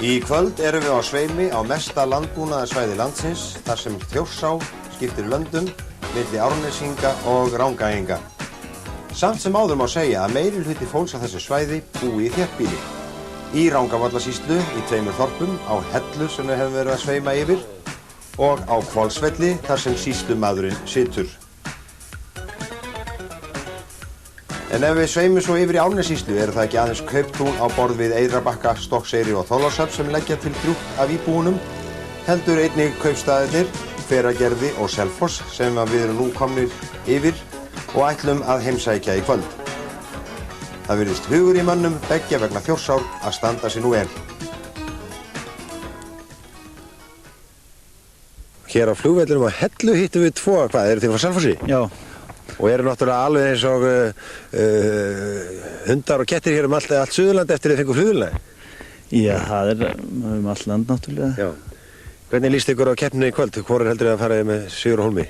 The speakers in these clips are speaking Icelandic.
Í kvöld erum við á sveimi á mesta landbúnaðarsvæði landsins þar sem Þjórsá skiptir löndum milli Árnesinga og Rangæinga. Samt sem áður má segja að meirihluti fólks á þessu svæði búi í þéttbýli. Í Rangárvallasýslu í 2 þorpum á Hellu sem við hefum verið að sveima yfir og á Hvolsvelli þar sem sýslumaðurinn situr. En ef við sveimum svo yfir í Árnessýslu eru það ekki aðeins kauptún á borð við Eyðrabakka, Stokkseyri og Þorlákshöfn sem leggja til drjúgt af íbúunum, heldur einnig kaupstaðirnir, Hveragerði og Selfoss sem við erum nú komnir yfir og ætlum að heimsækja í kvöld. Það virðist hugur í mönnum beggja vegna Þjórsár að standa sig nú vel. Hér á flugvellinum á Hellu hittum við 2, hvað, eru þið frá Selfossi? Já. Og eru náttúrulega alveg eins og hundar og kettir hér allt Suðurland eftir þið fengu flugvélina? Já, það er allt land náttúrulega. Já. Hvernig líst ykkur á keppninu í kvöld? Hvor heldur þið að fara með Sigur og Hólmi?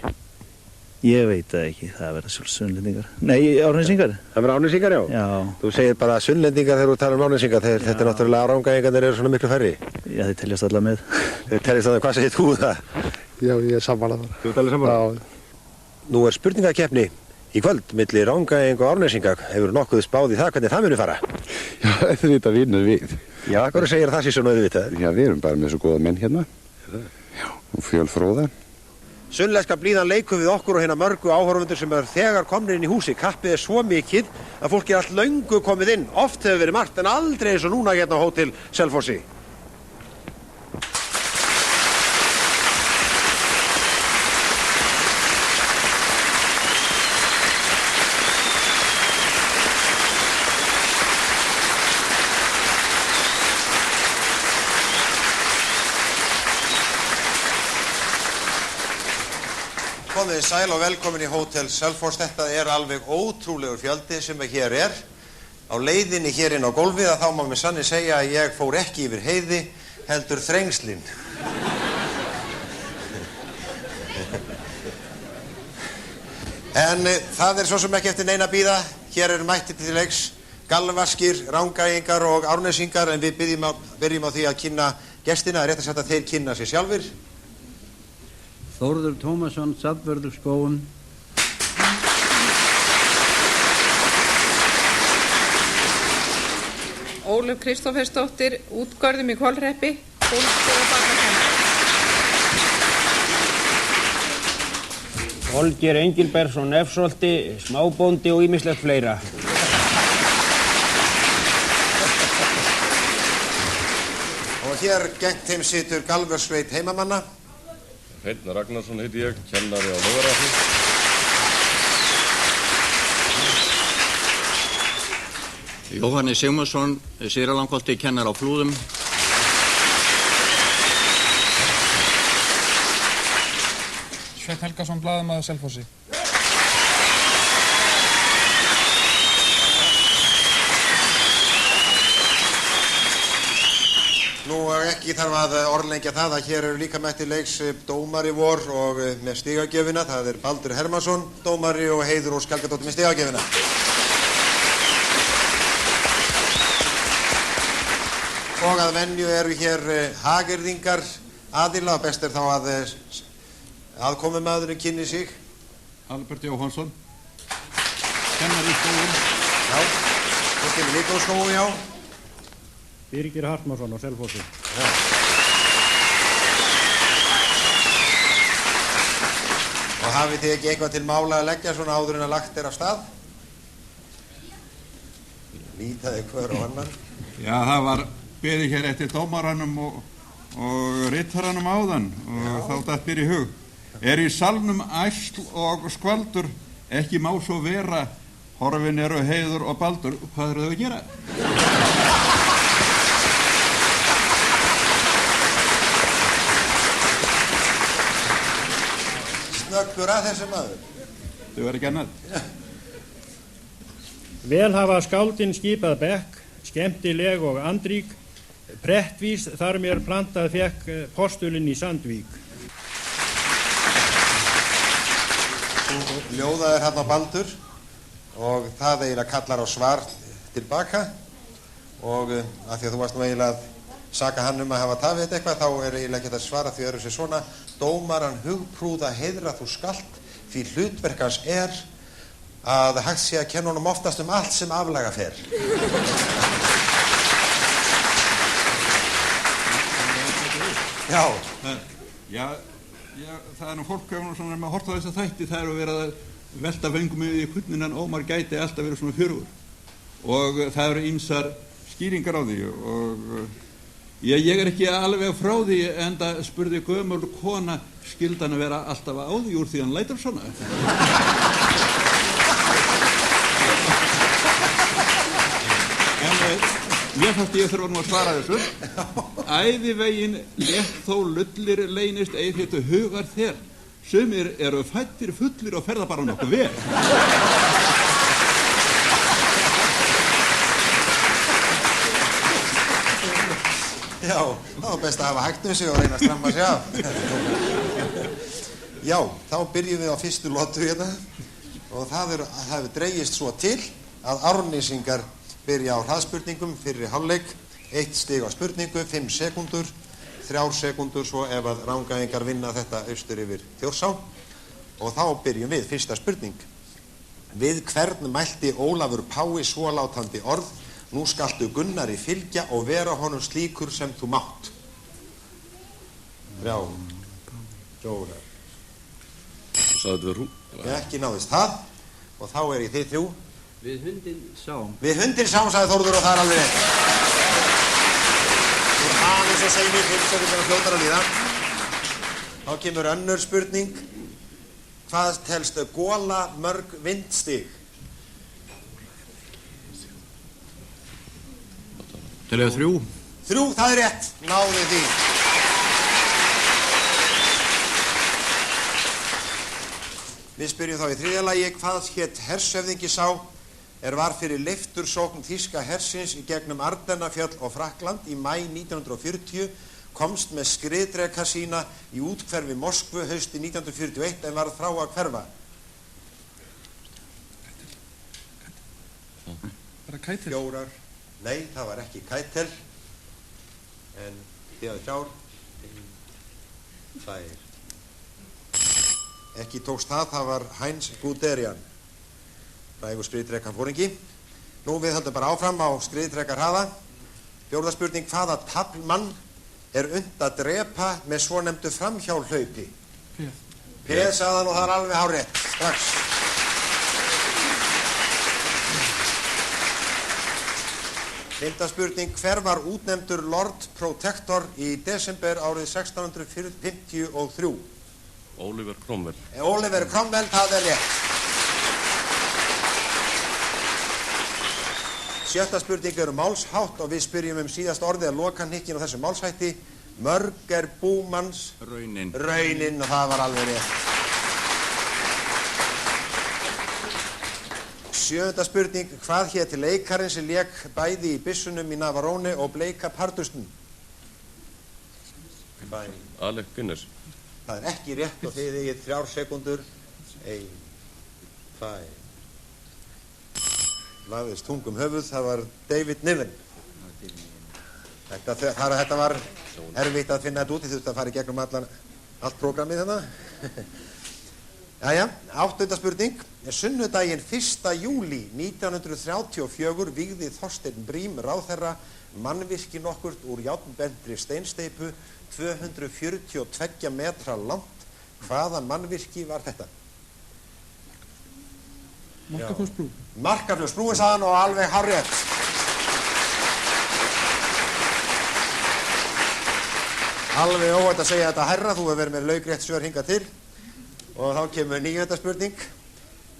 Ég veit það ekki, það verða Sunnlendingar. Nei, Árnesingar. Það verða Árnesingar, já? Já. Þú segir bara Sunnlendingar þegar þú talar um Árnesingar, þetta er náttúrulega Rangæingarnir eru svona miklu færri. Já, þeir teljast alla með. Þeir teljast alla, hvað segir þú það? Já, ég er sammála þar. Þú talar sammála? Já. Nú er spurningakeppni í kvöld milli Rangæing og Árnesinga. Hefur nokkuð spáð í það hvernig það muni fara? Já, auðvitað vinnur við. Já, hvað segir það sér svona auðvitað? Já, við erum bara með svo góða menn hérna. Já, og fjölfróða. Sunnlenska blíðan leikur við okkur og hérna mörgu áhorfendur sem eru þegar komnir inn í húsi. Kappið er svo mikið að fólk er allt löngu komið inn. Oft hefur verið margt en aldrei eins og núna hérna á Hótel Selfossi. Komið sæl og velkomin í Hótel Selfoss. Þetta er alveg ótrúlegur fjöldi sem hér er. Á leiðinni hér inn á gólfið að þá má með sanni segja að ég fór ekki yfir heiði, heldur þrengslin. En það er svo sem ekki eftir neina bíða. Hér eru mættir til leiks galvaskir, Rangæingar og Árnesingar en við byrjum á því að kynna gestina, rétt að setja þeir kynna sér sjálfir. Þórður Tómasson, safnvörður Skógum. Ólöf Kristófersdóttir, útgörðum í Hvolhreppi, Hólmstöð og Barnakennar. Olgeir Engilbergsson, Nefsholti, smábóndi og ýmislegt fleira. Og hér gegnt þeim situr galvörsveit heimamanna. Hreinn Ragnarsson heiti ég, kennari á Laugarvatni. Jóhannes Sigmundsson, Sýralangholti, kennar á Flúðum. Sveinn Helgason, blaðamaður Selfossi. Nú ekki þarf að orðlengja það að hér eru líka mættir leiks dómari vor og með stigagjöfina. Það er Baldur Hermansson, dómari og Heiður Ósk Helgadóttir með stigagjöfina. Og að venju eru hér hagyrðingar aðila og best er þá að aðkomumaðurinn kynni sig. Albert Jóhansson, kennari í Skógum. Já, þú kemur líka á Skógum, já. Birgir Hartmarsson á Selfossi. Já. Og hafið þið ekki eitthvað til mála að leggja svona áður en að lagt er af stað? Lítaði hver og annan. Já, það var beðið hér eftir dómaranum og rittaranum áðan og þá datt mér í hug. Er í salnum æsl og skvaldur, ekki má svo vera, horfin eru Heiður og Baldur. Hvað eru þau að gera? Snöggur að þessu maður. Þau verður ekki annað. Vel hafa skáldin skipað bekk, skemmtileg og andrík, prettvís þar mér plantað fekk postulinn í Sandvík. Ljóðað er hérna á Baldur og það eiginlega kallar á svar tilbaka og af því að þú varst nú eiginlega að saka hann að hafa tafið þetta eitthvað, þá eiginlega ekki að svara því sér svona: dómaran hugprúða heiðra þú skalt, því hlutverk hans að hægt sé að kenna honum oftast allt sem aflaga fer. Já, það nú fólk hefur svona með að horta á þessa þætti, það verið að velta vöngum yfir í hvernig hann Ómar gæti alltaf verið svona fjörugur, og það ýmsar skýringar á því, og ég ekki alveg frá því, enda spurði gömul kona skyldan að vera alltaf á því úr því hann lætur svona. Mér fannst ég þurfa nú að svara þessu. Æðivegin létt þó lullir leynist heitu hugar þér. Sumir eru fættir fullir og ferða bara nokkuð vel. Já, það var best að hafa hægt sig og reyna að stramma sig af. Já, þá byrjum við á fyrstu lotu hérna, og það hefur dregist svo til að Árnesingar byrja á hraðspurningum fyrir hálfleik, 1 stig á spurningu, 5 sekúndur, 3 sekúndur svo ef að Rangæingar vinna þetta austur yfir Þjórsá. Og þá byrjum við, fyrsta spurning. Við hvern mælti Ólafur Pái svólátandi orð: nú skaltu Gunnari fylgja og vera honum slíkur sem þú mátt. 3, 4. Sagði við Ekki náðist það, og þá ég þið 3. Við hundin sáum. Við hundin sáum, sagði Þórður, og það alveg rétt. Þú aðeins að segja mér fyrir sekundar að fljótar að líða. Þá kemur önnur spurning. Hvað telst gola mörg vindstig? Til 3. 3, það rétt. Náði því. Við spyrjum þá í 3. lagi: hvað hét hershöfðingi sá var fyrir leiftursókn þýska hersins í gegnum Ardennafjöll og Frakkland í maí 1940, komst með skriðdreka sína í úthverfi Moskvu hausti 1941 en varð frá að hverfa? Bara Keitel? 4. Nei, það var ekki Keitel. En þið hafið 4. 2. Ekki tókst það var Heinz Guderian, frægur skriðdrekan fóringi. Nú við höldum bara áfram á skriðdrekar hraða. 4. spurning: hvaða taflmann unnt að drepa með svonefndu framhjálhlaupi? Peð sagðan, og það alveg hárrétt, strax. 5. spurning: hver var útnefndur Lord Protector í desember árið 1653? Oliver Cromwell. Oliver Cromwell, það rétt. 7. spurning málshátt, og við spyrjum síðast orðið að loka hnykkinn á þessu málshætti. Mörg búmanns Raunin, og það var alveg rétt. 7. spurning: hvað hét leikarinn sem lék bæði í byssunum í Navarone og bleika pardusnum? Alec Guinness. Það ekki rétt, og þið eigið 3 sekúndur. 1, 2. Lagðist tungum höfuð, það var David Niven. Þetta var erfitt að finna þetta út, þið þurftu að fara í gegnum allt prógramið þarna. Jæja, 8. spurning. Sunnudaginn 1. júlí 1934 vígði Þorsteinn Brím ráðherra mannvirki nokkurt úr járnbendri steinsteypu 242 metra langt. Hvaða mannvirki var þetta? Markarfljótsbrú. Markarfljótsbrú, sagðan, og alveg hárrétt. Alveg óhætt að segja þetta hærra, þú hefur verið með laukrétt svör hingað til. Og þá kemur 9. spurning.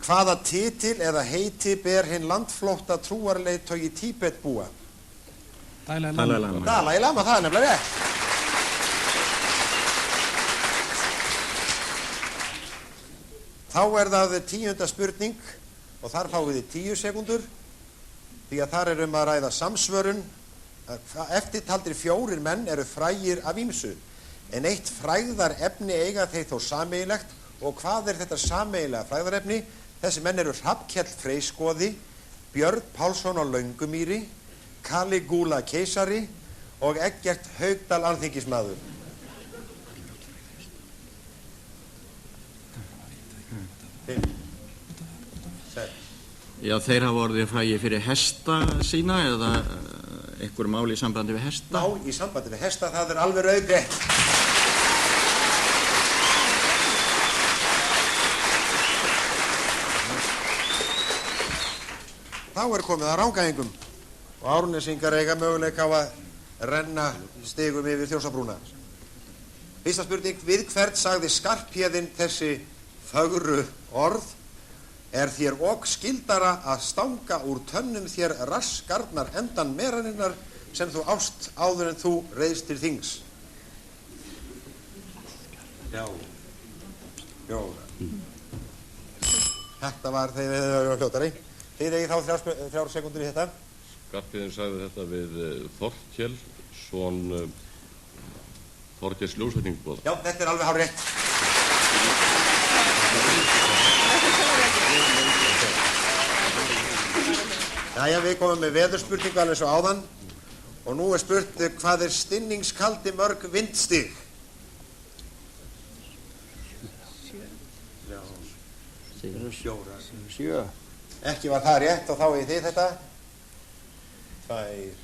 Hvaða titil eða heiti ber hinn landflótta trúarleiðtogi Tíbetbúa? Dalai Lama. Dalai Lama, það nefnilega rétt. Þá það 10. spurning, og þar fáum við 10 sekúndur, því að þar að ræða samsvörun. Eftirtaldir 4 menn eru frægir af ýmsu, en eitt frægðar efni eiga þeir þó sameiginlegt. Og hvað þetta sameiginlega frægðarefni? Þessi menn eru Hrafnkell Freyskoði, Björn Pálsson á Löngumýri, Caligula keisari og Eggert Haugdal alþingismaður. Já, þeir hafa orðið frægir fyrir hesta sína eða einhver mál í sambandi við hesta? Mál í sambandi við hesta, það alveg rauðgreitt. Þá komið að Rangæingum og Árnesingar eiga möguleika á að renna stigum yfir Þjórsárbrúna. Fyrsta spurning, við hvern sagði Skarphéðinn þessi fögru orð? Er þér ok skildara að stanga úr tönnum þér rassgarnar endan meraninnar sem þú ást áður en þú reiðst til þings? Já. Þetta var þegar fljótari. Þið eigið þá 3 sekúndur í þetta. Skarphéðinn sagði þetta við Þorkell, son Þorgeirs ljósvetningbúða. Já, þetta alveg hárrétt. Jæja, við komum með veðurspurningu alveg svo áðan og nú spurt hvað stinningskaldi mörg vindstig? 7. Ekki var það rétt og þá eigið þið þetta.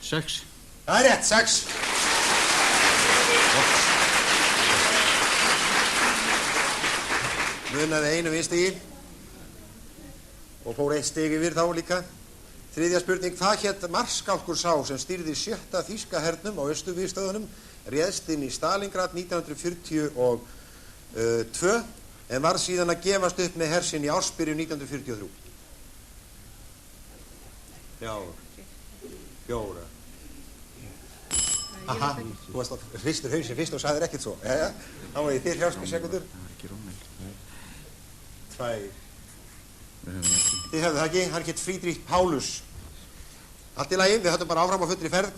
6. Það rétt, 6. Munaði 1 vinstigi og fór 1 stig yfir þá líka. 3. spurning, hvað hét Marskálkur sá sem stýrði 7. þýska hernum á Austurvígstöðunum, réðst inn í Stalingrad 1942 en varð síðan að gefast upp með hersinn í ársbyrjun 1943? Já. 4. Aha, þú varst að hristur hausinn fyrst og sagðir ekkert svo. Jæja, þá var ég þér 30 sekundur. 2. Þið hefðu það ekki, hann hétt Friedrich Paulus. Allt í lagi, við höldum bara áfram á fullri ferð.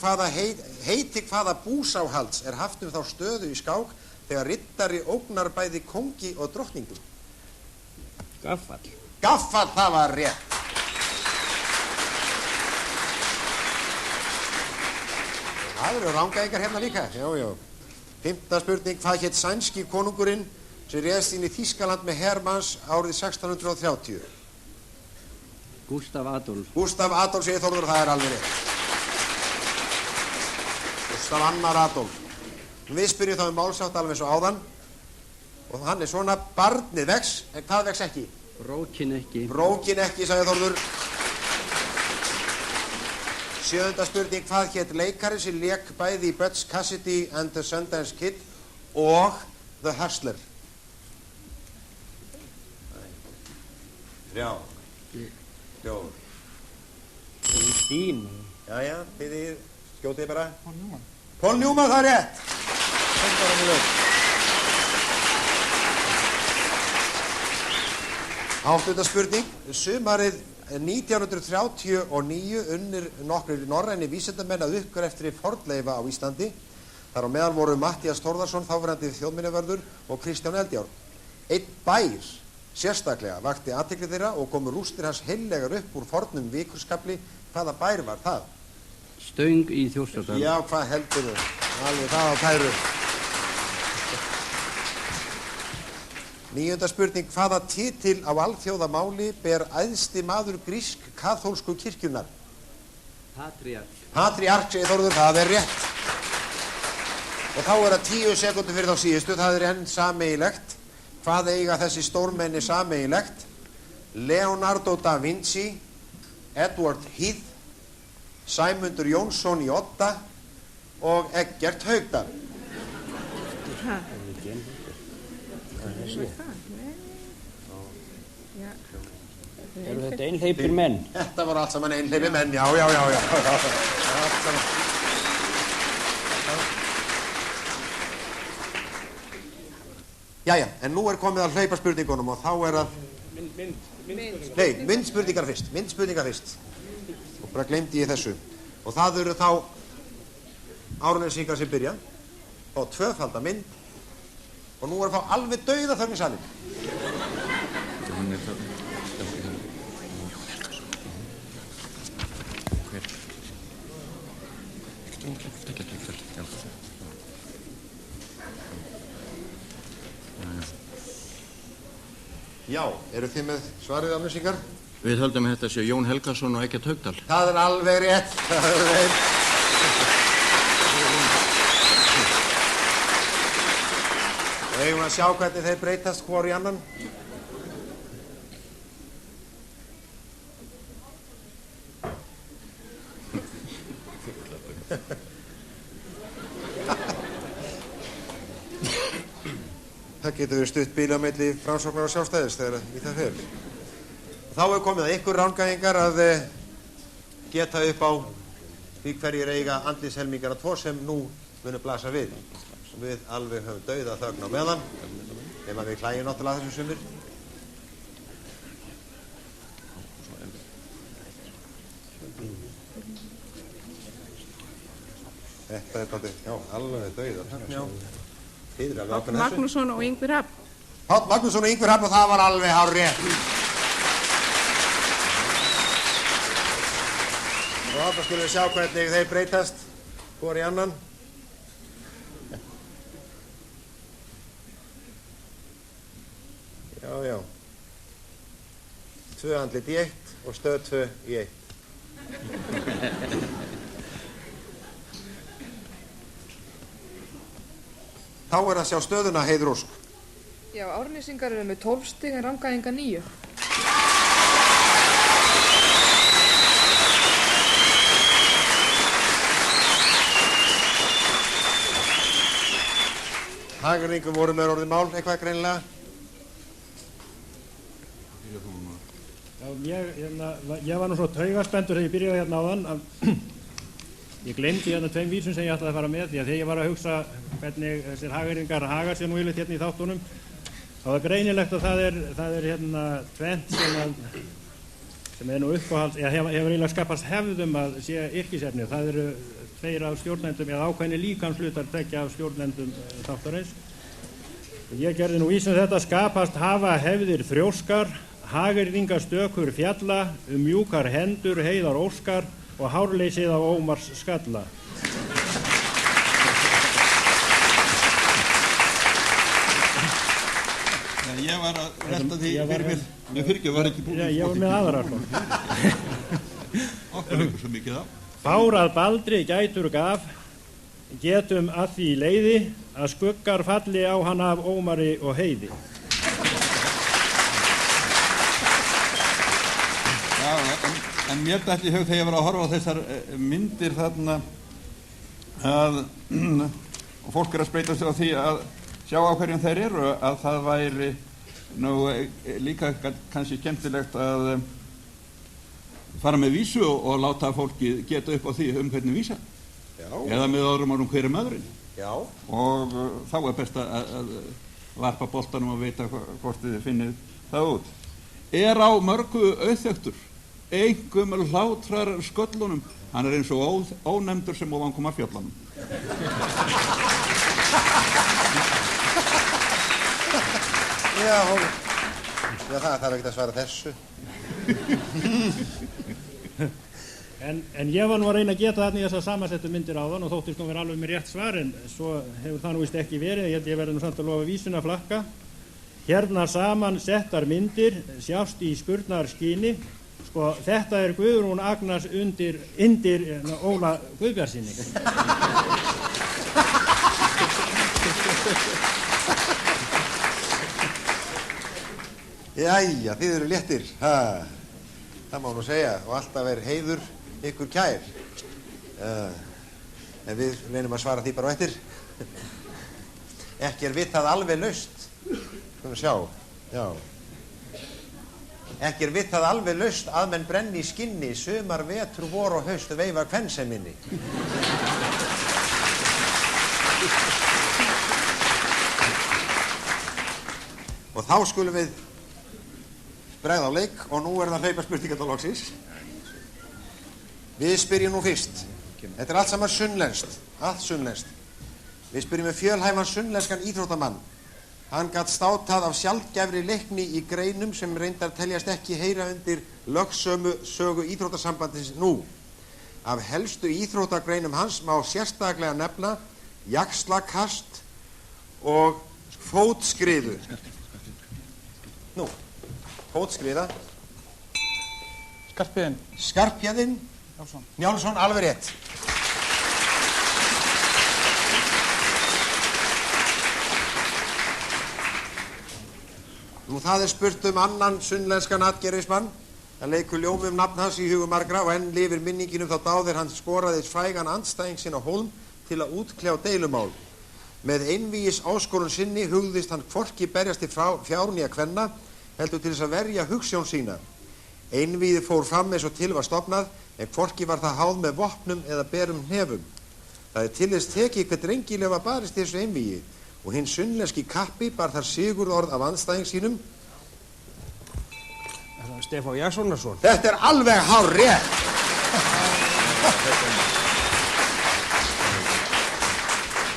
Heiti hvaða búsáhalds haft þá stöðu í skák þegar riddari ógnar bæði kongi og drottningum? Gaffall. Gaffall, það var rétt. Það eru Rangæingar hérna líka. Já. 5. spurning, hvað hétt sænski konungurinn sem réðst inn í Þýskaland með hermanns árið 1630? Gustaf Adolf. Gustaf Adolf, segir Þórður, það alveg rétt. Gustaf Annar Adolf. Við spyrjum þá málsátt alveg svo áðan og hann svona, barnið vex, en hvað vex ekki? Brókin ekki. Brókin ekki, sagði Þórður. 7. spurning, hvað hét leikari sem lék bæði í Butch Cassidy and the Sundance Kid og The Hustler? 3. 4. Dín. Jæja, þið skjótið bara. Paul Newman, það rétt. 8. spurning, sumarið 1939 unnir nokkrir norræni vísindamenn að uppgreftri fornleifa á Íslandi. Þar á meðal voru Matthías Þórðarsson, þáverandi þjóðminjavörður, og Kristján Eldjárn. Einn bær sérstaklega vakti athygli þeirra og komu rústir hans heillegar upp úr fornum vikurskafli. Hvaða bær var það? Stöng í Þjórstárdal. Já, hvað heldur þau? Alveg það á tæru. 9. spurning, hvaða titil á alþjóðamáli ber æðsti maður grísk-kaþólsku kirkjunnar? Patriark. Patriark, segir Þórður, það rétt. Og þá það 10 sekúndur fyrir þá síðustu, það enn sameiginlegt. Hvað eiga þessi stórmenni sameiginlegt? Leonardo da Vinci, Edward Heath, Sæmundur Jónsson í Odda og Eggert Haugdal. Eru þetta einhleypir menn? Þetta voru allt saman einhleypir menn, já. Jæja, en nú komið að hlaupa spurningunum og þá að... Myndspurningar fyrst. Og bara glemdi ég þessu. Og það eru þá Árnesingar sem byrja. Og 2-falda mynd. Og nú þá alveg dauða þögn í salinn. Já, eru þið með svarið Árnesingar? Við höldum að þetta sé Jón Helgason og Eggert Haukdal. Það er alveg rétt. Það er rétt. Og eigum að sjá hvernig þeir breytast hvor í annan. Það getur verið stutt bíl á milli Framsóknar og Sjálfstæðis þegar í það fer. Þá er komið að ykkur rangæðingar að geta upp á því hverjir eiga andlitshelmingara tvo sem nú munu blasa við. Við alveg höfum dauða þögn á meðan, nema við klæjum náttúrulega þessu sumir. Þetta er dálítið, já, alveg dauða þögn, já. Páll Magnússon og Ingvar Hrafn. Páll Magnússon og Ingvar Hrafn og það var alveg hárrétt. Og þá skulum við sjá hvernig þeir breytast hvor í annan. Já, já. 2 andlit í 1 og stöð 2 í 1. Þá er að sjá stöðuna, Heiður Ósk. Já, Árnesingar eru með 12 stig en rangæðingar 9. Hagyrðingum voru með orðið mál, eitthvað greinilega? Já, ég var nú svo taugaspenntur þegar ég byrjaði hérna áðan að ég glemdi hérna 2 vísum sem ég ætlaði að fara með því að þegar ég var að hugsa hvernig þessir hagyrðingar haga sér nú yfirleitt hérna í þáttunum þá er greinilegt að það er hérna tvennt sem er nú uppáhalds eða hefur eiginlega skapast hefðum að sé yrkisefni. Það eru 2 af stjórnendum eða ákveðni líkamshlutar 2 af stjórnendum þáttarins. Ég gerði nú vísum þetta: skapast hafa hefðir þrjóskar, hagyrðingar stökur fjalla, mjúkar hendur heiðar óskar og hárleysið á Ómars skalla. Ég var að velta því fyrir mér. Ég fyrir ekki, var ekki búin. Ég var með aðra. Okkur hefur svo mikið á. Fárað baldri gætur gaf, getum að því leiði að skuggar falli á hann af Ómari og Heiði. Já, en mér dætti í hug þegar ég var að horfa á þessar myndir þarna að og fólk er að spreita sig á því að sjá á hverjum þeir eru að það væri nú líka kannski skemmtilegt að fara með vísu og láta fólki geta upp á því hvernig vísa. Já. Eða með öðrum orðum hver er maðurinn. Já. Og þá er best að varpa boltanum og vita hvort þið finnir það út. Er á mörgu auðþektur, einkum hlátrar sköllunum. Hann er eins og ónefndur sem ofan kom af fjallanum. Já, það þarf ekki að svara þessu. En ég var nú að reyna að geta þarna í þessar samansettu myndir áðan og þóttist nú vera alveg með rétt svar, en svo hefur það nú víst ekki verið. Ég verði nú samt að lofa vísun að flakka. Hérna saman settar myndir sjást í spurnarskíni. Sko, þetta er Guðrún Agnars undir Óla Guðbjartsyni. Jæja, þið eru léttir. Það má nú segja, og alltaf er heiður ykkur kær. En við reynum að svara því bara á eftir. Ekki er vitað alveg laust. Skulum sjá, já. Ekki er vitað alveg laust að menn brenni í skinni, sumar, vetur, vor og haust veifa kvenseminni. Og þá skulum við bregða á leik og nú er það hlaupa spurningadalogsins. Við spyrjum nú fyrst. Þetta er allt saman sunnlenskt, allt sunnlenskt. Við spyrjum með fjölhæfan sunnlenskan íþróttamann. Hann gat státað af sjaldgæfri leikni í greinum sem reyndar teljast ekki heyra undir lögsömu sögu íþróttasambandsins nú. Af helstu íþróttagreinum hans má sérstaklega nefna jaxlakast og fótskriðu. Nú, fótskriða. Skarphéðinn. Skarphéðinn. Njálsson, alveg rétt. Nú það spurt annan sunnlenskan atgervismann. Það leikur ljómi nafn hans í hugum margra og enn lifir minningin þá dáðir hann skoraði frægan andstæðing sinn á hólm til að útkljá deilumál. Með einvígis áskorun sinni hugðist hann hvorki berjast til fjár né kvenna, heldur til þess að verja hugsjón sína. Einvíði fór fram eins og til var stofnað, en hvorki var það háð með vopnum eða berum hnefum. Það til þess tekið hver drengilega var barist í þessu einvígi, og hinn sunnlenski kappi bar þar sigurorð af andstæðing sínum. Stefán Jakssonarsson. Þetta alveg hárrétt.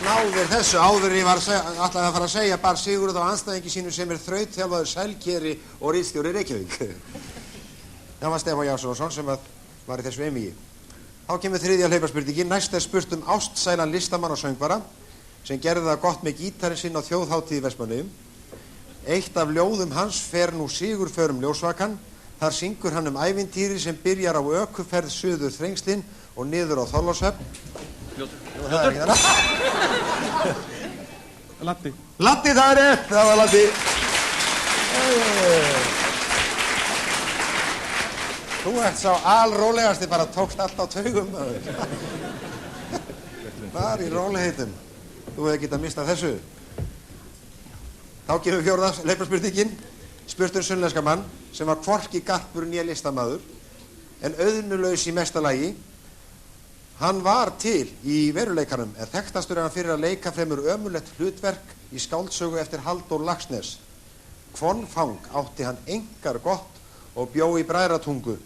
Náðir þessu áður ég var alltaf að fara að segja bar sigurorð af andstæðingi sínum sem þrautþjálfaður sælkeri og ritstjóri Reykjavík. Það var Stefán Jakssonarsson sem var í þessu einvígi. Þá kemur þriðja hlauparspurningin. Næst spurt ástsælan listamann og söngvara sem gerði það gott með gítarinn sinn á þjóðhátíð í Vestmannaeyjum. Eitt af ljóðum hans fer nú sigurförum ljósvakan. Þar syngur hann ævintýri sem byrjar á ökuferð suður Þrengslin og niður á Þorlákshöfn. Ljótur. Latti. Latti, það er rétt. Það var Latti. Þú ert sá alrólegasti, bara tókst allt á taugum. Var í rólegheitum. Þú hefði getað mistað þessu. Þá kemur fjórða hlauparspurningin. Spurt sunnlenska mann sem var hvorki garpur né listamaður, en auðnulaus í mesta lagi. Hann var til í veruleikanum, en þekktastur hann fyrir að leika fremur ömurlegt hlutverk í skáldsögu eftir Halldór Laxness. Kvonfang átti hann engar gott og bjó í Bræðratungu.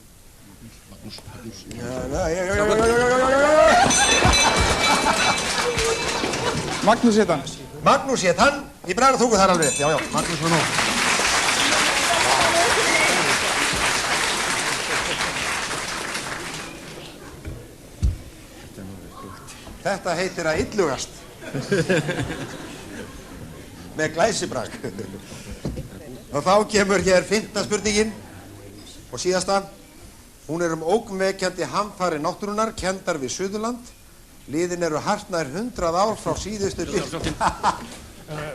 Magnús hét hann. Magnús hét hann í Bræðratungu, það er alveg rétt. Já, Magnús var nú. Þetta heitir að illugast. Með glæsibrag. Og þá kemur hér 5. spurningin og síðasta. Hún er ógnvekjandi hamfarir náttúrunnar, kenndar við Suðurland. Liðin eru hartnær 100 ár frá síðustu byltingu.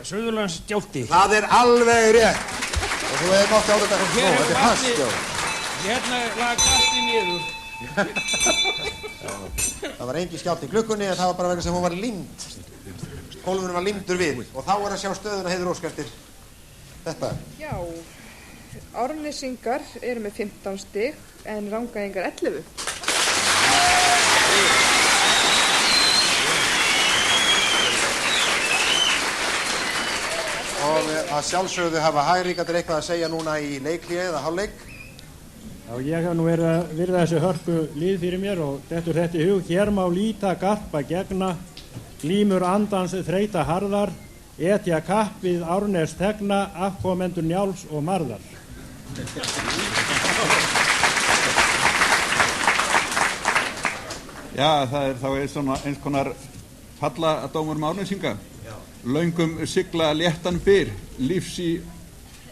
Suðurlandsskjálfti. Það er alveg rétt. Og þú hefði mátt á þetta frá svo, þetta er fastskjálf. Hérna lag allt í niður. Það var engin skjálft í klukkunni en það var bara vegna sem hún var límd. Hólfurinn var límdur við og þá er að sjá stöðuna Heiður Ósk eftir þetta. Já, Árnesingar eru með 15 stig en Rangæingar 11. Og að sjálfsögðu hafa Hægríkarnir eitthvað að segja núna í leikhléi eða hálfleik. Já, ég hef nú verið að virða þessu hörpu lið fyrir mér og dettur þetta í hug. Hér má líta garpa gegna, glímur andans þreita harðar, etja kapp við Árnes þegna, afkomendur Njáls og Marðar. Já, það er þá eins konar falladómur Árnesinga. Löngum sigla léttan byr, lífs í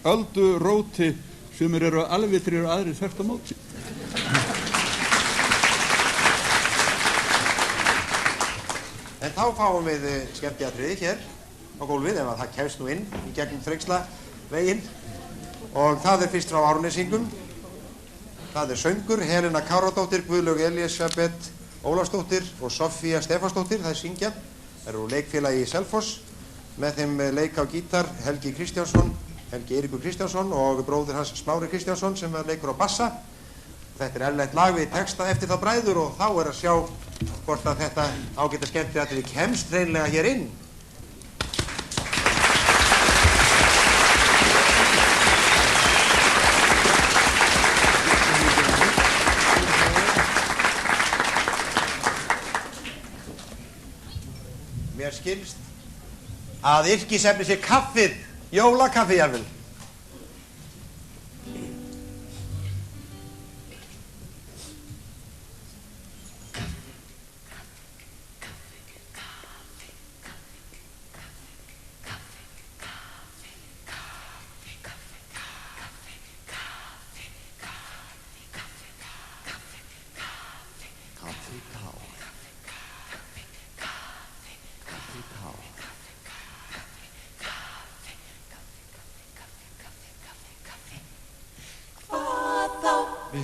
öldu róti, sumir eru alvitrir og aðrir þvert á móti. En þá fáum við skemmtiatriði hér á gólfið ef að það kemst nú inn í gegnum Þrengslaveginn. Og það er fyrst frá Árnesingum. Það er söngur, Helena Káradóttir, Guðlaug Elísabet Ólafsdóttir og Sofía Stefánsdóttir, það er syngja. Það eru leikfélagi í Selfoss. Með þeim leik á gítar Helgi Eiríkur Kristjánsson og bróðir hans Smári Kristjánsson sem leikur á bassa. Þetta er erlent lag við texta eftir þá bræður og þá er að sjá hvort að þetta ágæta skemmtiatriði kemst hreinlega hér inn. Mér skilst að yrkisefni sé kaffið, jólakaffi jafnvel.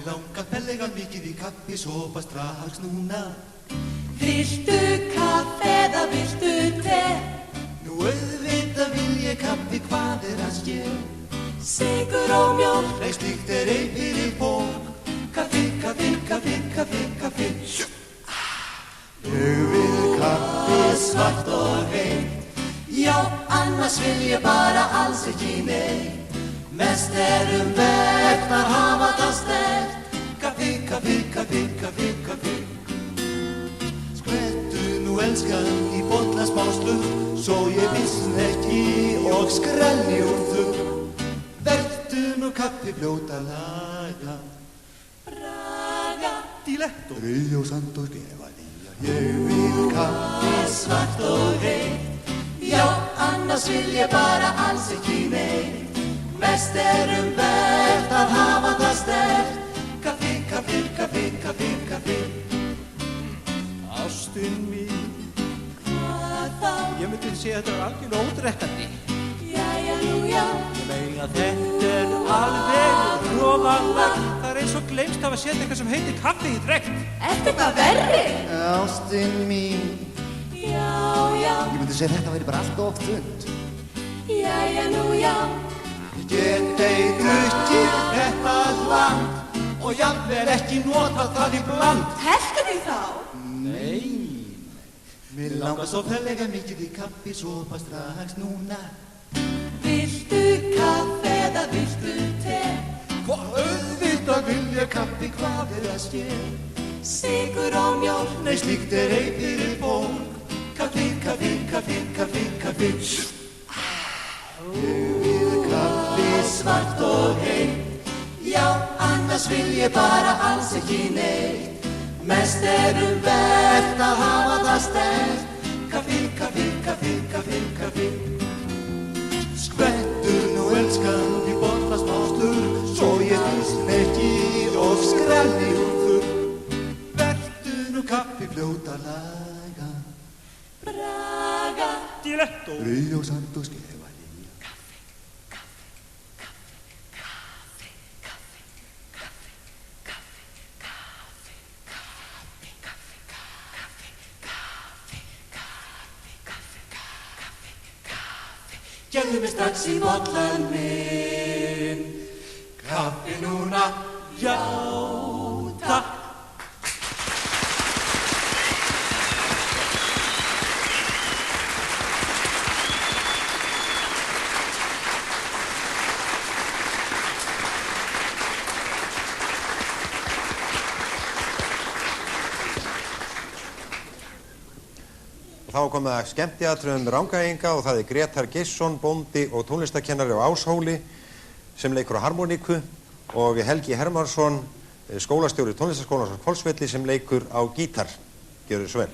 langar fellega mikið í kaffi, sopa strax núna. Viltu kaffi eða viltu te? Nú auðvitað vil ég kaffi, hvað að ske? Sykur og mjólk. Nei, slíkt ei fyrir fólk. Kaffi, kaffi, kaffi, kaffi, kaffi. Ég vil kaffi svart og heitt. Já, annars vil ég bara alls ekki neitt. Mest vegt að hafa það sterkt. Kaffi, kaffi, kaffi, kaffi, kaffi. Skvettu nú elskan í bolla smá slurk, svo ég vissn ekki og skrælni úr þurr. Vertu nú kaffi fljóta laga. Braga. Diletto. Rio Santo Skevalía. Ég vil kaffi svart og heitt. Já, annars vil ég bara alls ekki neitt. Mest vegt að hafa það sterkt. Kaffi, kaffi, kaffi, kaffi, kaffi. Ástin mín. Hvað þá? Ég myndi segja að þetta er algjörlega ódrekkandi. Jæja, nú já. Ég meina þetta er alveg hróðalegt. Það er eins og gleymst af að setja eitthvað sem heitir kaffi í drekkt. Ertu eitthvað verri? Ástin mín. Já, já. Ég myndi segja að þetta væri bara allt of þund. Jæja, nú já. Get ei drukkið þetta land og jafnvel ekki nota það í bland. Heltu því þá? Nei. Mér langar svo fellega mikið í kaffi, sopa strax núna. Viltu kaffi eða viltu te? Hvað auðvitað vil ég kaffi, hvað að ske? Sykur og mjólk. Nei, slíkt ei fyrir fólk. Kaffi, kaffi, kaffi, kaffi, kaffi. Ég vil kaffi svart og heitt. Já, annars vil ég bara alls ekki neitt. Mest vegt að hafa það sterkt. Kaffi, kaffi, kaffi, kaffi, kaffi. Skvettu nú elskan í bolla smá slurk, svo ég vissn ekki og skrælni úr þurr. Vertu nú kaffi fljóta laga. Braga. Diletto. Rio Santo Skevalía. Gefðu mér strax í bollan minn. Kaffi núna, já, takk. Og þá komið að skemmtiatriðum Rangæinga og það er Grétar Geirsson, bóndi og tónlistarkennari á Áshóli sem leikur á harmoníku og Helgi Hermansson, skólastjóri tónlistarskólans á Hvolsvelli sem leikur á gítar. Gjörðu svo vel.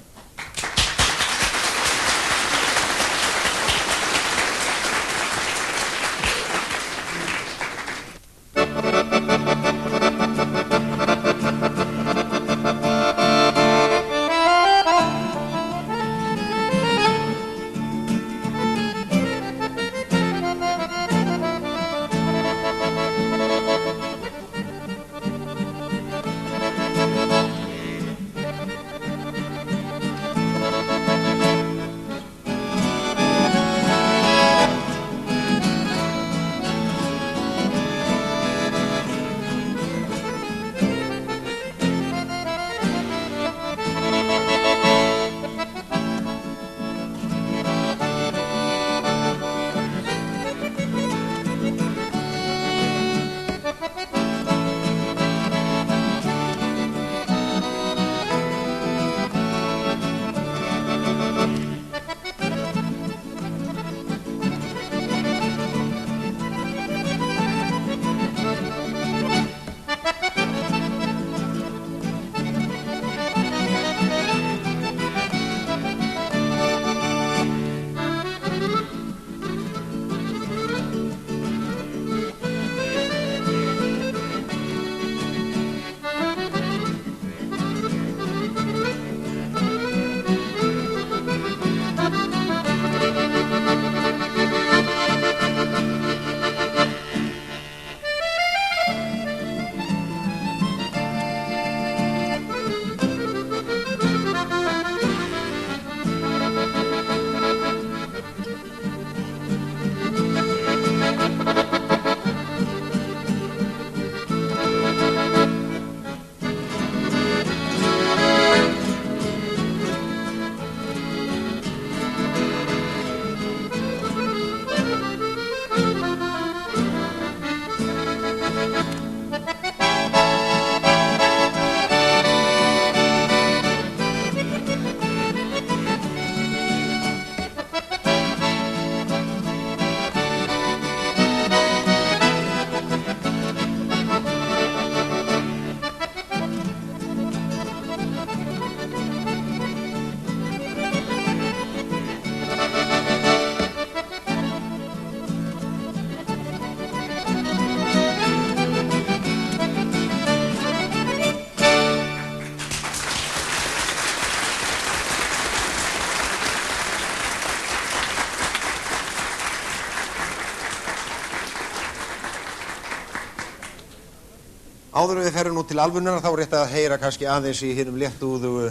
Áður en við ferum nú til alvörunar þá er rétt að heyra kannski aðeins í hinum léttúðu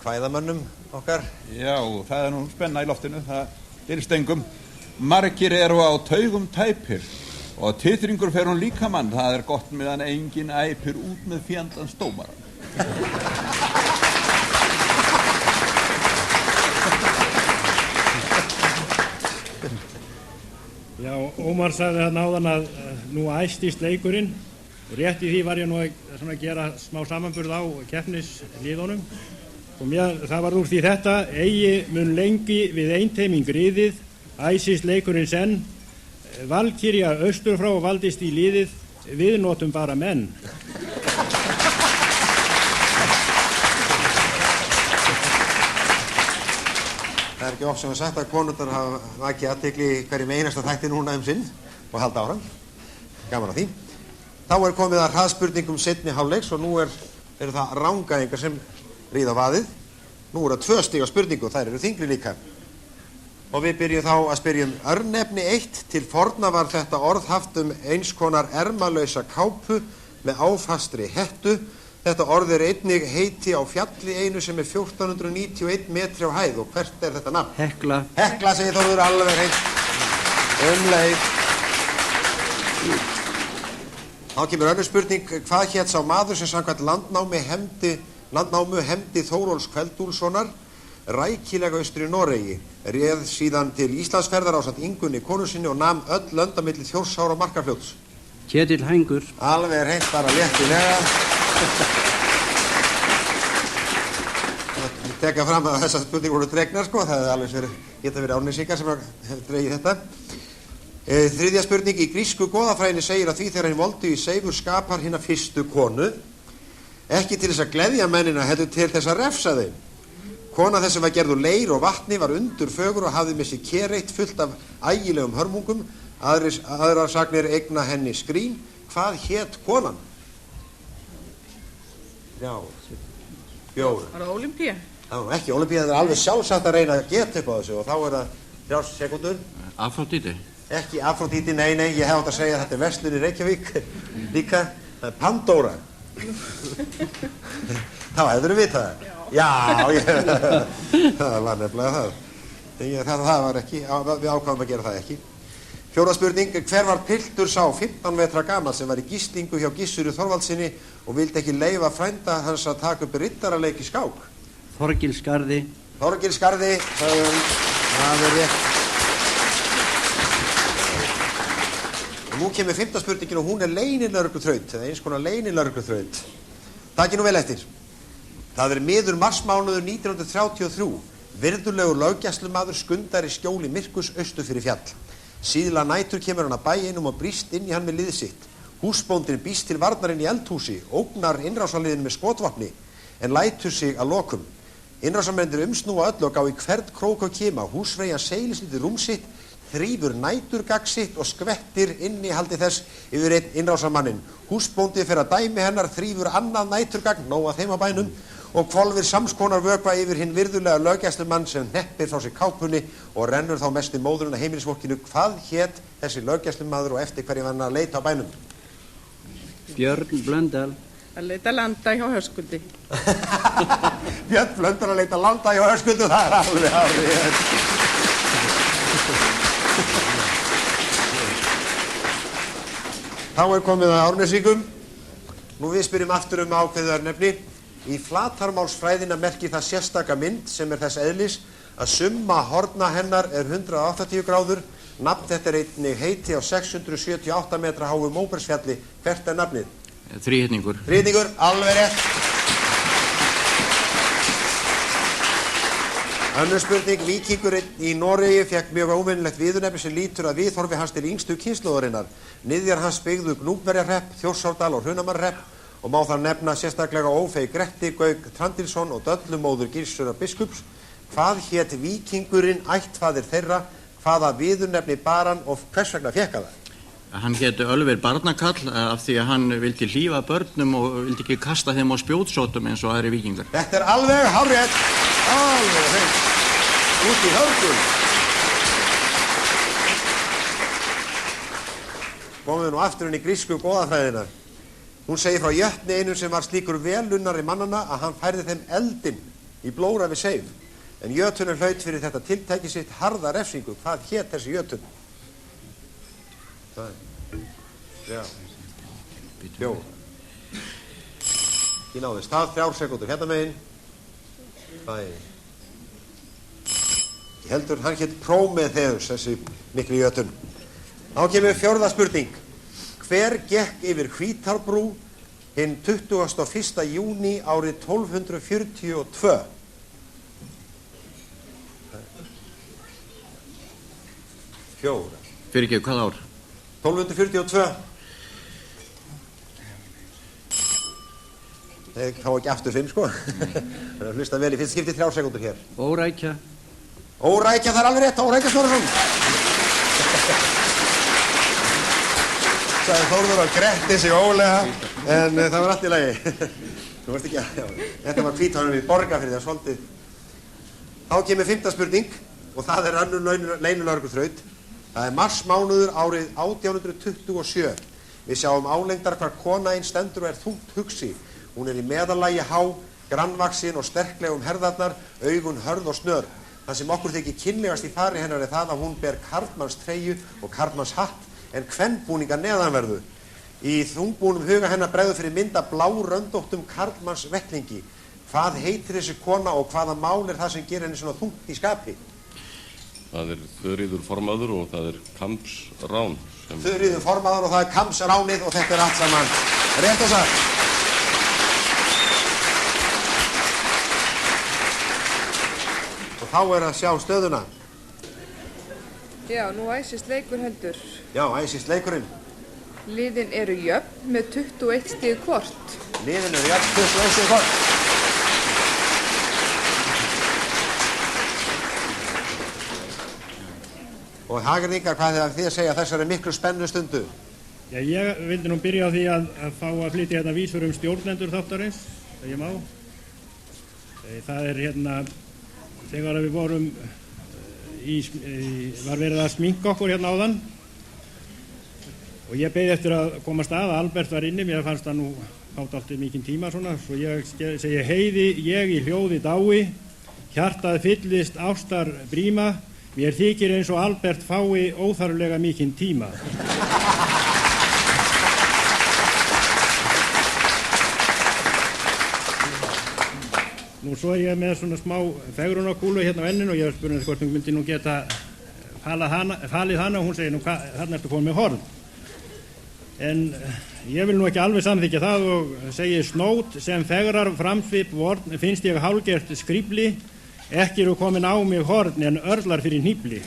kvæðamönnum okkar. Já, það nú spenna í loftinu, það dyrst engum. Margir eru á taugum tæpir og titringur fer hún líkamann, það gott meðan engin æpir út með fjandans dómaran. Já, Ómar sagði þarna áðan að nú æstist leikurinn og rétt í því var ég nú að gera smá samanburð á keppnisliðunum og það var úr því þetta: eigi mun lengi við einteiming riðið, æsist leikurinn senn, Valkyrja austur frá valdist í liðið, við notum bara menn. Það ekki oft sem að sagt að konundar hafa vakið athygli hverjum einasta þætti núna sinn og halda áfram. Gaman að því. Þá komið að hraðspurningum seinni hálfleiks og nú eru það Rangæingar sem ríða vaðið. Nú eru 2 stig á spurningu og þær eru þyngri líka. Og við byrjum þá að spyrja örnefni 1. Til forna var þetta orð haft eins konar ermalausa kápu með áfastri hettu. Þetta orð einnig heiti á fjalli einu sem 1491 metri á hæð og hvert þetta nafn? Hekla. Hekla segir Þórður, alveg hreint. Leið. Þá kemur önnur spurning: hvað hét sá maður sem samkvæmt landnámu hefndi Þórólfs Kveldúlssonar rækilega austur í Noregi, réð síðan til Íslandsferðar ásamt Ingunni konu sinni og nam öll lönd á milli Þjórsár og Markarfljóts? Ketill Hængur. Alveg hreint, bara léttilega. Ég teka fram að þessar spurningar voru dregnar, það hefði alveg geta verið Árnesingar sem hefði dregið þetta. Þriðja spurning: í grísku goðafræðinni segir að því þegar hinn voldu í seifur skapar hina fyrstu konu, ekki til þess að gleðja mennina, heldur til þess að refsa þeim. Kona þessi var gerð úr leir og vatni, var undurfögur og hafði með sér kereitt fullt af ægilegum hörmungum, aðrar sagnir eigna henni skrín. Hvað hét konan? Já, Bjór. Var það Ólympía? Það var ekki Ólympía, það alveg sjálfsagt að reyna að geta upp á þessu og þá það 3 sekúndur. Afrodíti? Ekki Afrodíti, nei, ég hef átt að segja að þetta verslun í Reykjavík líka. Það Pandóra. Þá hefðurðu vitað það. Já, það var nefnilega það. Það var ekki, við ákváðum að gera það ekki. 4. spurning: hver var piltur sá 15 metra gamall sem var í gíslingu hjá Gissuri Þorvaldsinni og vildi ekki leyfa frænda hans að taka upp riddaraleik í skák? Þorgilsgarði. Þorgilsgarði, það rétt. Og nú kemur 5. spurningin og hún leynilögregluþraut, eða eins konar leynilögregluþraut. Takið nú vel eftir. Það miður marsmánuður 1933. Virðulegur löggæslumaður skundar í skjóli myrkus austur fyrir fjall. Síðla nætur kemur hann að bæinum og brýst inn í hann með lið sitt. Húsbóndin býst til varnarinn í eldhúsi, ógnar innrásarliðinu með skotvopni, en lætur sig að lokum. Innrásarmennir umsnúa öll og gá í hvern krók og kima. Húsfreyjan seilist út í rúm sitt, þrífur næturgagn sitt og skvettir innihaldi þess yfir einn innrásarmanninn. Húsbóndi fer að dæmi hennar, þrífur annað næturgagn, nóg að þeim á bænum, og hvolfir samskonar vökva yfir hinn virðulega löggæslumann sem hneppir frá sér kápunni og rennur þá mest í móðurinn að heimilisfólkinu. Hvað hét þessi löggæslumaður og eftir hverju hann að leita á bænum? Björn Blöndal. Að leita landa hjá Höskuldi. Björn Blöndal að leita landa hjá Höskuldi, það alveg árið. Þá komið að Árnesvíkum. Nú við spyrjum aftur ákveðið örnefni. Í flatarmálsfræðina merkir það sérstaka mynd sem þess eðlis að summa horna hennar 180 gráður. Nafn þetta einnig heiti á 678 metra háu Móbergsfjalli. Hvert nafnið? Þríhyrningur. Þríhyrningur, alveg rétt. Önnur spurning: víkingurinn í Noregi fekk mjög óvinnilegt viðurnefni sem lítur að viðhorfi hans til yngstu kynslóðarinnar. Niðjar hans byggðu Gnúpverjahrepp, Þjórsárdal og Hrunamannahrepp og má þar nefna sérstaklega Ófeig Gretti, Gauk Trandilsson og Döllumóður Gissura biskups. Hvað hét víkingurinn ættfaðir þeirra? Hvaða viðurnefni bar hann og hvers vegna fékk hann það? Hann héti Ölver Barnakall af því að hann vildi hlífa börnum og vildi ekki kasta þeim á spjótsótum eins og aðri víkingar. Þetta alveg hárrétt. Alveg hreint. Út í hörgul. Komum við nú aftur inn í grísku goðafræðina. Hún segir frá jötni einum sem var slíkur velunnari mannana að hann færði þeim eldinn í blóra við seif. En jötunin hlaut fyrir þetta tiltæki sitt harða refsingu. Hvað hét þessi jötun? Það. Já. 4. Ég náðist. Það 3 sekúndur. Hérna megin. Það. Ég heldur hann hét Prómetheus, þessi mikli jötun. Þá kemur 4. spurning. Hver gekk yfir Hvítárbrú hinn 21. júní árið 1242? Fyrirgefðu, hvað ár? 1242. Þeir fá ekki aftur 5, sko. Það er að hlusta vel í fyrst skipti 3 sekúndur hér. Órækja. Órækja, það er alveg rétt. Órækja Snorrason. Sagði Þórður að gretti sig ólega, en það var allt í lagi. Þú veist ekki að, já. Þetta var Hvítárbrú við Borgarfirði, það er svolítið. Þá kemur 5. spurning, og það er önnur leynilögregluþraut. Það er marsmánuður árið 1827. Við sjáum álengdar hvar kona einn stendur og er þungt hugsi. Hún er í meðallagi há, grannvaxin og sterklegum herðarnar, augun hörð og snör. Það sem okkur þykir kynlegast í fari hennar er það að hún ber karlmanns treyju og karlmanns hatt en kvenbúninga neðanverðu. Í þungbúnum huga hennar bregður fyrir mynda bláröndóttum karlmanns vettlingi. Hvað heitir þessi kona og hvaða mál er það sem gerir henni svona þungt í skapi? Það er Þuríður formaður og það er Kambsrán. Þuríður formaður og það er Kambsránið og þetta er allt saman rétt og satt. Og þá er að sjá stöðuna. Já, nú æsist leikur heldur. Já, æsist leikurinn. Liðin eru jöfn með 21 stig hvort. Liðin eru jöfn 21 stig hvort. Og Hagyrðingar, hvað er þið að segja þessari miklu spennu stundu? Já, ég vildi nú byrja á því að fá að flytja hérna vísur stjórnendur þáttarins, þegar ég má. Það er hérna, þegar við vorum var verið að sminka okkur hérna áðan og ég beið eftir að komast að Albert var inni, mér fannst það nú fátt alltaf mikinn tíma svona, svo ég segi heiði ég í hljóði dái, hjartað fyllist ástar bríma, mér þykir eins og Albert fái óþarflega mikinn tíma. Nú svo er ég með svona smá fegrunarkúlu hérna á enninu og ég spurði hvort hún myndi nú geta falið hana og hún segir nú þarna ertu komið með horn. En ég vil nú ekki alveg samþykja það og segi snót sem fegrar framsvip vorn finnst ég hálfgert skrýpli, ekki eru komin á mig horn en örlar fyrir hnífli.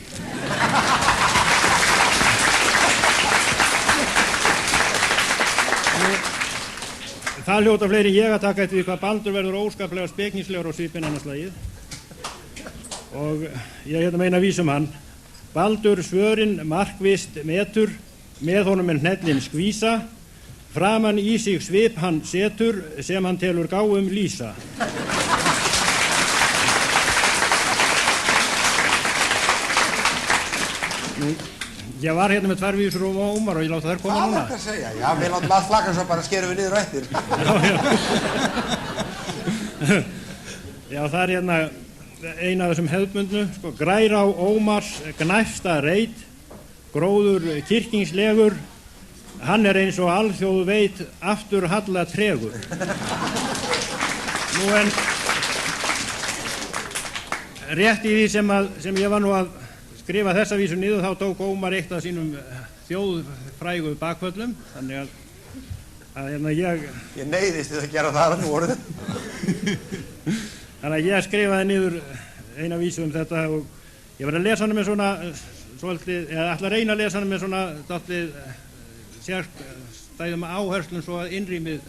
Það hljóta fleiri ég að taka eftir því hvað Baldur verður óskaplega spekningslegur á svipinn annars lagið. Og ég hérna meina vísum hann. Baldur svörin markvist metur, með honum en hnellin skvísa, framan í sig svip hann setur, sem hann telur gáum lýsa. Nú, ég var hérna með 2 vísur og Ómar og ég láta þær koma núna. Hvað er það að segja? Já, við látum allt flakka svo bara skerum við niður og eftir. Já, það er hérna eina af þessum hefðbundnu, sko, grær á Ómars gnæfsta reit, gróður kyrkingslegur, hann er eins og alþjóð veit aftur halla tregur. Nú en rétt í því sem ég var nú að skrifa þessa vísu niður þá tók Ómar eitt af sínum þjóðfrægu bakvöllum, þannig að hérna ég neyðist til að gera það nú orðið. Þannig að ég skrifaði niður eina vísu þetta og ég var að lesa hana með svona svolítið, eða ætla að reyna að lesa hana með svona dálítið sérstæðum áherslum svo að innrýmið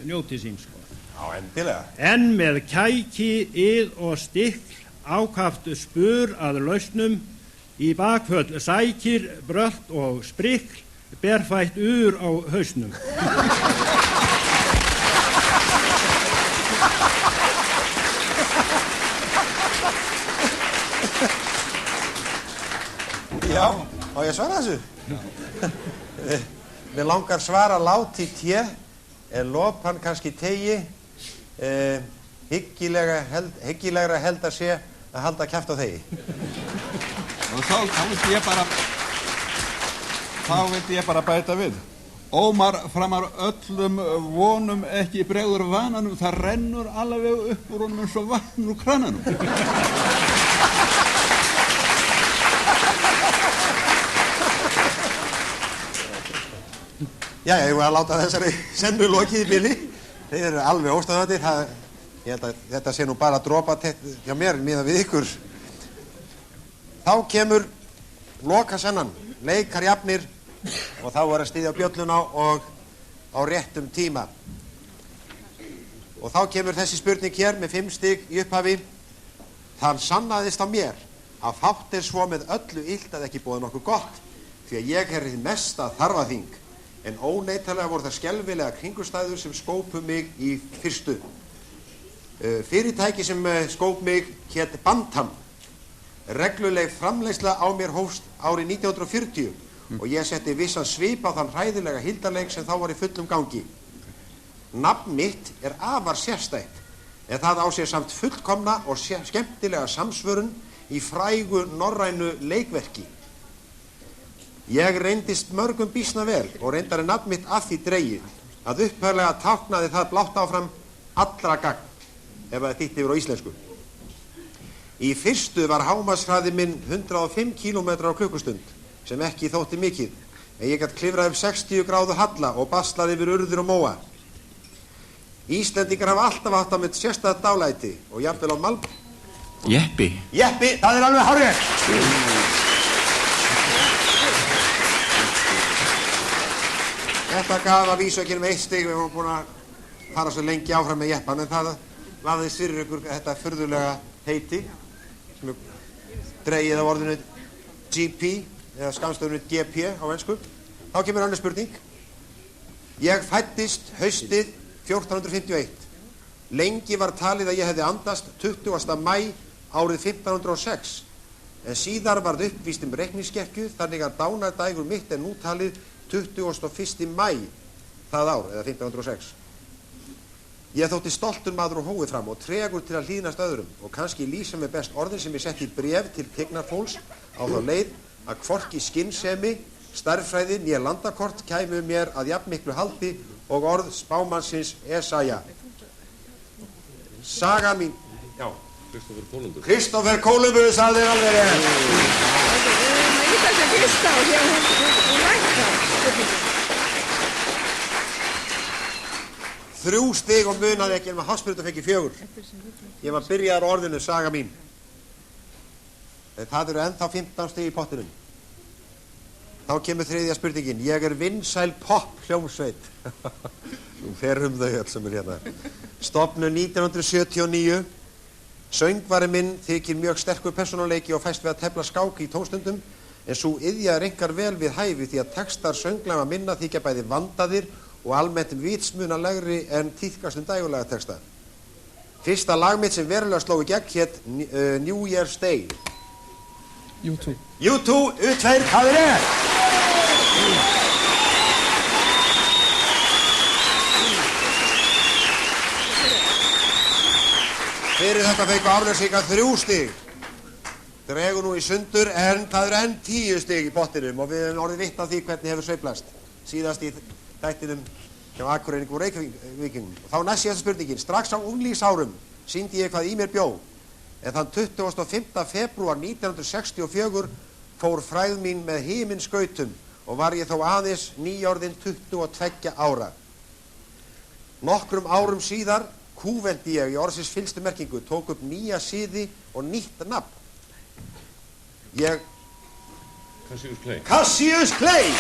njóti sín, sko. Já, endilega. En með kæki, ið og stikl ákaft spur að lausnum í bakföll sækir, brölt og sprikl berfætt á hausnum. Já, á ég svara þessu? Mér langar svara láti té lopan kannski tegi, hyggilegra held að sé að halda kjafti á þegi. Og þá vildi ég bara bæta við. Ómar framar öllum vonum ekki bregður vananum, það rennur alveg upp úr honum eins og vatn úr krananum. Já, ég var að láta þessari sennu lokið í bili. Þeir eru alveg óstöðandi. Ég held að þetta sé nú bara dropatett hjá mér miðað við ykkur. Þá kemur lokasennan, leikar jafnir og þá er að styðja bjölluna og á réttum tíma. Og þá kemur þessi spurning hér með 5 stig í upphafi. Það sannaðist á mér að fátt svo með öllu illt að ekki búið nokkuð gott, því að ég er hið mesta þarfaþing, en óneitanlega voru það skelfilega kringustæður sem skópu mig í fyrstu. Fyrirtæki sem skóp mig hét Bantam. Regluleg framleiðsla á mér hófst árið 1940 og ég setti vissan svip á þann hræðilega hildarleik sem þá var í fullum gangi. Nafn mitt er afar sérstætt, en það á sér samt fullkomna og skemmtilega samsvörun í frægu norrænu leikverki. Ég reyndist mörgum býsna vel og reyndar nafn mitt af því dregið að upphaflega táknaði það blátt áfram allra gagn, ef það þýtt yfir á íslensku. Í fyrstu var hámarkshraði minn 105 km á klukkustund, sem ekki þótti mikið, en ég gat klifrað 60 gráðu halla og baslaði yfir urður og móa. Íslendingar hafa alltaf haft á mitt sérstæða dálæti og jafnvel á Jeppi, það er alveg hárrétt. Þetta gaf að vísu ekki um 1 stig, við vorum búin að fara svo lengi áfram með jeppan, en það vafðist fyrir ykkur þetta furðulega heiti, sem er dregið af orðinu GP, eða skammstöfunin GP á ensku. Þá kemur önnur spurning. Ég fæddist haustið 1451. Lengi var talið að ég hefði andast 20. maí árið 1506, en síðar varð uppvíst reikningsskekkju, þannig að dánardægur mitt er nú talið 21. maí það ár, eða 1506. Ég þótti stoltur maður og hóið fram og tregur til að hlýðnast öðrum og kannski lýsa með best orðin sem ég setti í bréf til tignarfólks á þá leið að hvorki skynsemi, stærðfræði né landakort kæmu mér að jafnmiklu haldi og orð spámannsins Esaja. Saga mín, já. Kristófer Kólumbus, það er alveg rétt. Ég þarf að hlusta á því að hún lækkar. 3 stig og munaði ekki en maður háspyrut og fekk 4. Ég var byrjaðar á orðinu saga mín. En það eru ennþá 15 stig í pottinum. Þá kemur 3. spurningin. Ég er vinsæl pop hljómsveit. Nú fer þau öll sem er hérna. Stofnu 1979. Söngvari minn þykir mjög sterkur persónuleiki og fæst við að tefla skák í tónstundum, en sú iðja er einkar vel við hæfi því að textar sönglaga minna þykja bæði vandaðir og almennt vitsmunalegri en tíðkast dægulega texta. Fyrsta lag mitt sem verulega sló í gegn hét New Year's Day. U2, U2, það er rétt! Fyrir þetta fengu Árnesingar 3 stig. Dregur nú í sundur, en það eru enn 10 stig í pottinum og við hefum orðið vitni af því hvernig hefur sveiflast. Síðast í þættinum hjá Akureyringu og Reykjavíkingum. Og þá næst síðasta spurningin. Strax á unglingsárum sýndi ég hvað í mér bjó. En þann 25. febrúar 1964 fór frægð mín með himinskautum og var ég þó aðeins nýorðinn 22 ára. Nokkrum árum síðar kúvendi ég í orðsins fyllstu merkingu, tók upp nýja siði og nýtt nafn. Cassius Clay. Cassius Clay!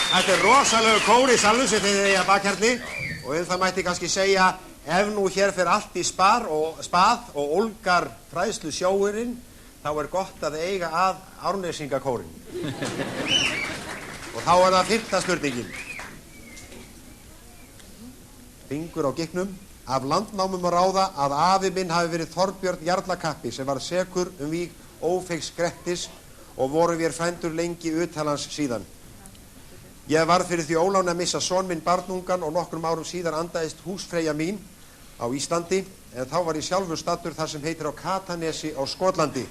Þetta er rosalegu kór í salnum sem þið eiga bakhjarni og það mætti kannski segja ef nú hér fer allt í spað og ólgar fræðslu sjóurinn þá er gott að eiga að Árnesingakórin. Og þá er það 5. spurningin. fingur á gikknum, af landnámum að ráða að afi minn hafi verið Þorbjörn Jarlakappi sem var sekur víg Ófeigs Grettis og voru vér frændur lengi utalans síðan. Ég varð fyrir því óláni að missa son minn barnungan og nokkrum árum síðar andaðist húsfreyja mín á Íslandi, en þá var ég sjálfur staddur þar sem heitir á Katanesi á Skotlandi.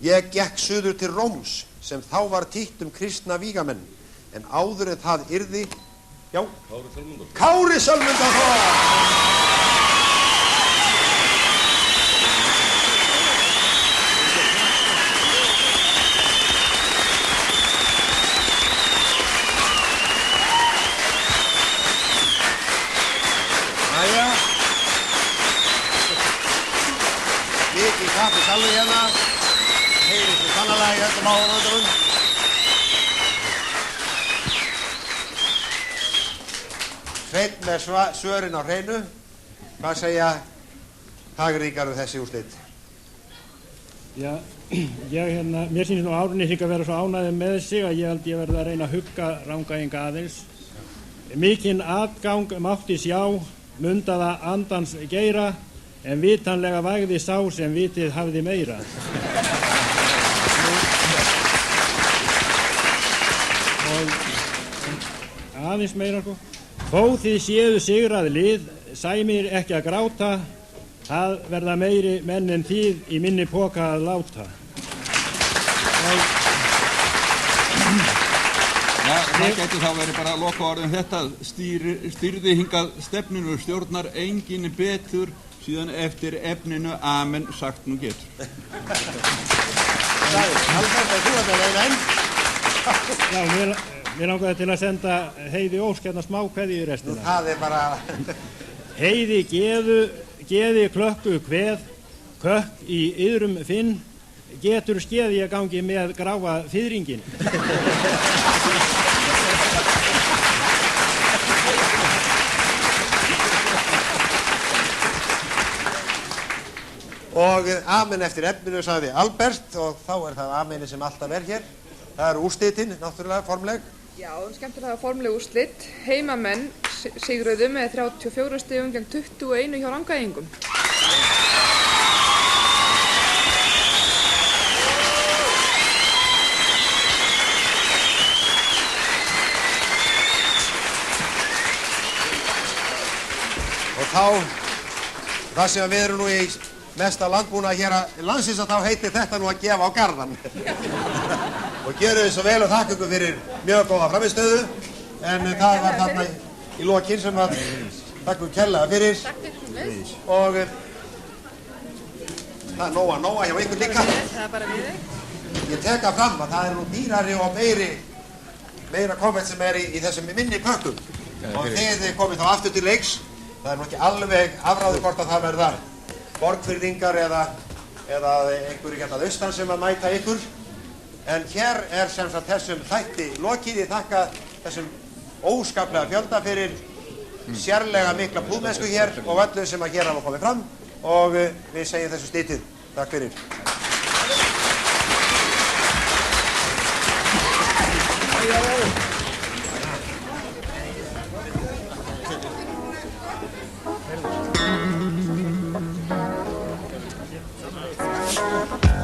Ég gekk suður til Róms sem þá var títt kristna vígamenn, en áður en það yrði, já, Kári Sölmundarson! Jæja, mikið kaffi salvi hérna, heyrist þið sannarlega í öllum áhorfendunum. Hreinn með svörin á hreinu, hvað segja hagríkar þessi úrslit? Já, mér sýnist nú Árnesingar vera svo ánægðir með sig að ég held ég verði að reyna að hugga Rangæinga aðeins. Mikinn atgang mátti sjá, mundaða andans geyra, en vitanlega vægði sá sem vitið hafði meira. Og aðeins meira sko. Þó þið séu sigrað lið, sæmir ekki að gráta, það verða meiri menn en þið í minni poka að láta. Já, það gæti þá verið bara að loka orðin þetta, stýrði hingað stefninu og stjórnar enginn betur síðan eftir efninu amen sagt nú getur. Albert, er þú að það eina enn? Já, mér langaði til að senda Heiði Ósk hérna smá kveðju í restina. Það er bara... Heiði geði klökku kveð, kökk í yðrum finn, getur skeði að gangi með gráa fiðringin. Og amen eftir efninu sagði Albert, og þá er það amenið sem alltaf er hér. Það eru úrslitin, náttúrulega, formleg. Já, skemmtilega formleg úrslit. Heimamenn sigruðu með 34 stigum gegn 21 hjá Rangæingum. Og það sem við erum nú í mesta landbúna hér að landsins, að þá heitir þetta nú að gefa á garðan. Og gjöru þið svo vel og þakka ykkur fyrir mjög góða framistöðu, en það var þarna í lokinn sem að þakka ykkur kærlega fyrir. Og það er nóa hjá ykkur líka. Það er bara við þig. Ég teka fram að það er nú dýrari og meira konfekt sem er í þessum minni pökkum. Og þið komið þá aftur til leiks. Það er nú ekki alveg afráðið hvort að það verða borgfirðingar eða einhverju hérna að austan sem að mæta ykkur. En hér er sem sagt þessum þætti lokið. Ég þakka þessum óskaplega fjölda fyrir sérlega mikla púðmennsku hér og öllu sem að hér hafa komið fram, og við segjum þessu slítið. Takk fyrir. Thank you.